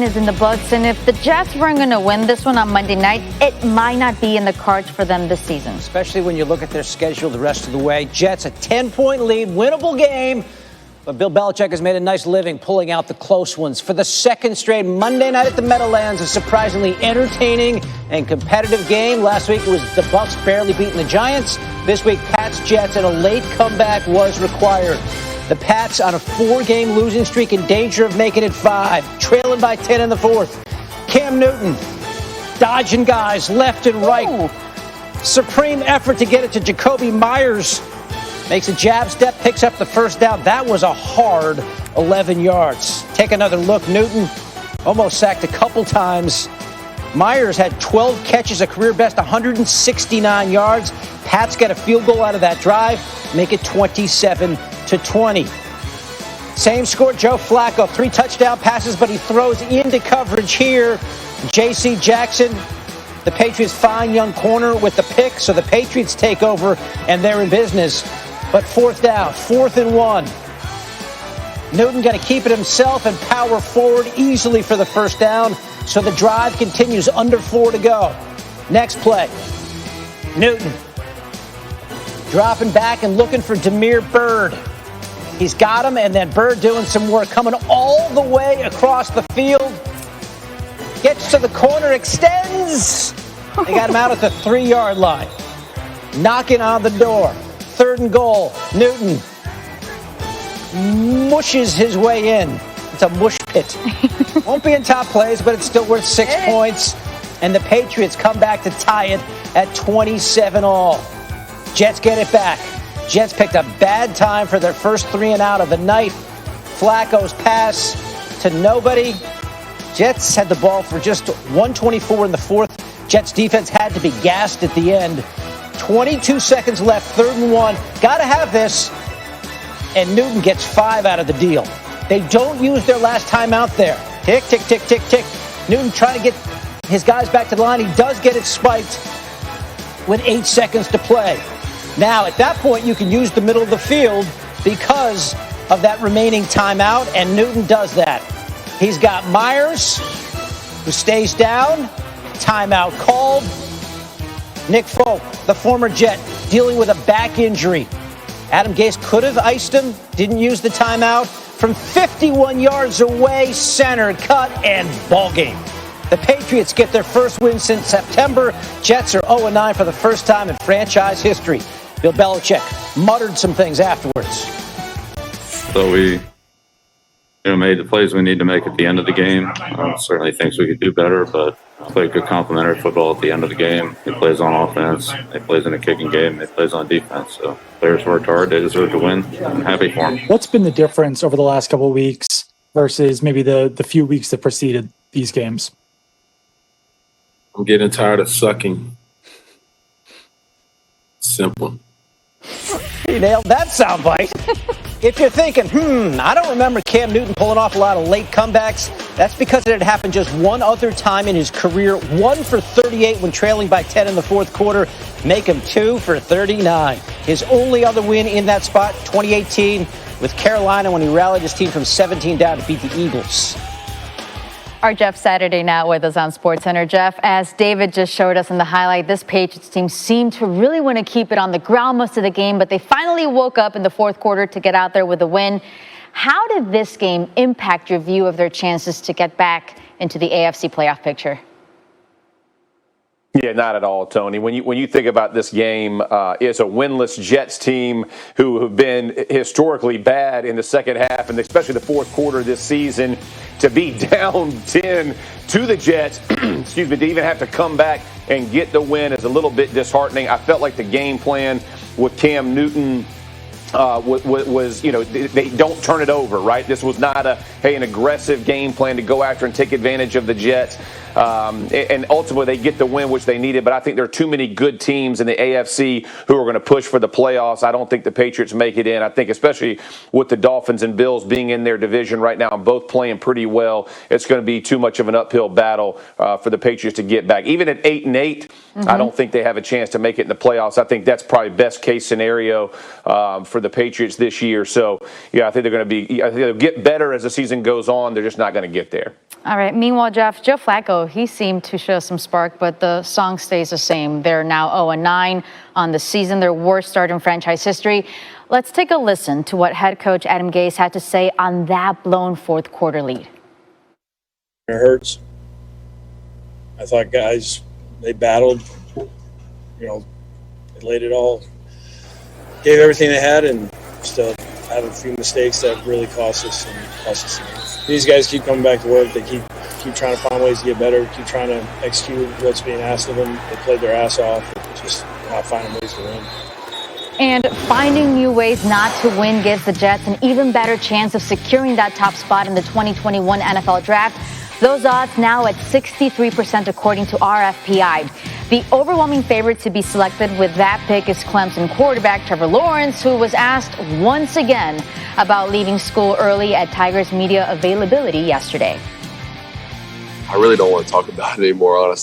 is in the books, and if the Jets weren't going to win this one on Monday night, it might not be in the cards for them this season. Especially when you look at their schedule the rest of the way. Jets a 10-point lead, winnable game. But Bill Belichick has made a nice living pulling out the close ones. For the second straight Monday night at the Meadowlands, a surprisingly entertaining and competitive game. Last week it was the Bucs barely beating the Giants. This week, Pats, Jets, and a late comeback was required. The Pats on a 4-game losing streak in danger of making it 5, trailing by 10 in the fourth. Cam Newton dodging guys left and right. Ooh. Supreme effort to get it to Jacoby Myers. Makes a jab step, picks up the first down. That was a hard 11 yards. Take another look. Newton almost sacked a couple times. Myers had 12 catches, a career best 169 yards. Pats get a field goal out of that drive, make it 27-20. Same score, Joe Flacco, 3 touchdown passes, but he throws into coverage here. J.C. Jackson, the Patriots' fine young corner with the pick, so the Patriots take over and they're in business. But fourth down, 4th and 1. Newton got to keep it himself and power forward easily for the first down. So the drive continues, under 4 to go. Next play, Newton dropping back and looking for Damiere Byrd. He's got him, and then Byrd doing some work, coming all the way across the field. Gets to the corner, extends. They got him out at the 3-yard line. Knocking on the door. 3rd and goal. Newton mushes his way in. It's a mush pit. Won't be in top plays, but it's still worth 6 points. And the Patriots come back to tie it at 27 all. Jets get it back. Jets picked a bad time for their first 3 and out of the night. Flacco's pass to nobody. Jets had the ball for just 124 in the fourth. Jets defense had to be gassed at the end. 22 seconds left, 3rd and 1. Got to have this. And Newton gets 5 out of the deal. They don't use their last timeout there. Tick, tick, tick, tick, tick. Newton trying to get his guys back to the line. He does get it spiked with 8 seconds to play. Now, at that point, you can use the middle of the field because of that remaining timeout, and Newton does that. He's got Myers, who stays down. Timeout called. Nick Folk, the former Jet, dealing with a back injury. Adam Gase could have iced him, didn't use the timeout. From 51 yards away, center cut, and ball game. The Patriots get their first win since September. Jets are 0-9 for the first time in franchise history. Bill Belichick muttered some things afterwards. So we made the plays we need to make at the end of the game. Certainly thinks we could do better, but played good complementary football at the end of the game. He plays on offense. He plays in a kicking game. He plays on defense. So players worked hard. They deserve to win. I'm happy for them. What's been the difference over the last couple of weeks versus maybe the few weeks that preceded these games? I'm getting tired of sucking. Simple. He nailed that soundbite. If you're thinking, I don't remember Cam Newton pulling off a lot of late comebacks, that's because it had happened just one other time in his career. 1 for 38 when trailing by 10 in the fourth quarter. Make him 2 for 39. His only other win in that spot, 2018, with Carolina when he rallied his team from 17 down to beat the Eagles. Our Jeff Saturday now with us on SportsCenter. Jeff, as David just showed us in the highlight, this Patriots team seemed to really want to keep it on the ground most of the game, but they finally woke up in the fourth quarter to get out there with a win. How did this game impact your view of their chances to get back into the AFC playoff picture? Yeah, not at all, Tony. When you think about this game, it's a winless Jets team who have been historically bad in the second half, and especially the fourth quarter this season. To be down 10 to the Jets, excuse me, to even have to come back and get the win is a little bit disheartening. I felt like the game plan with Cam Newton was, they don't turn it over, right? This was not an aggressive game plan to go after and take advantage of the Jets. And ultimately, they get the win, which they needed. But I think there are too many good teams in the AFC who are going to push for the playoffs. I don't think the Patriots make it in. I think especially with the Dolphins and Bills being in their division right now and both playing pretty well, it's going to be too much of an uphill battle for the Patriots to get back. Even at 8-8, I don't think they have a chance to make it in the playoffs. I think that's probably best case scenario for the Patriots this year. So, yeah, I think they're going to be. I think they'll get better as the season goes on. They're just not going to get there. All right. Meanwhile, Jeff, Joe Flacco, he seemed to show some spark, but the song stays the same. They're now 0-9 on the season, their worst start in franchise history. Let's take a listen to what head coach Adam Gase had to say on that blown fourth quarter lead. It hurts. I thought guys, they battled, they laid it all, gave everything they had, and still have a few mistakes that really cost us the game. These guys keep coming back to work. They keep trying to find ways to get better, keep trying to execute what's being asked of them. They played their ass off, just not finding ways to win. And finding new ways not to win gives the Jets an even better chance of securing that top spot in the 2021 NFL Draft. Those odds now at 63% according to RFPI. The overwhelming favorite to be selected with that pick is Clemson quarterback Trevor Lawrence, who was asked once again about leaving school early at Tigers media availability yesterday. I really don't want to talk about it anymore, honestly.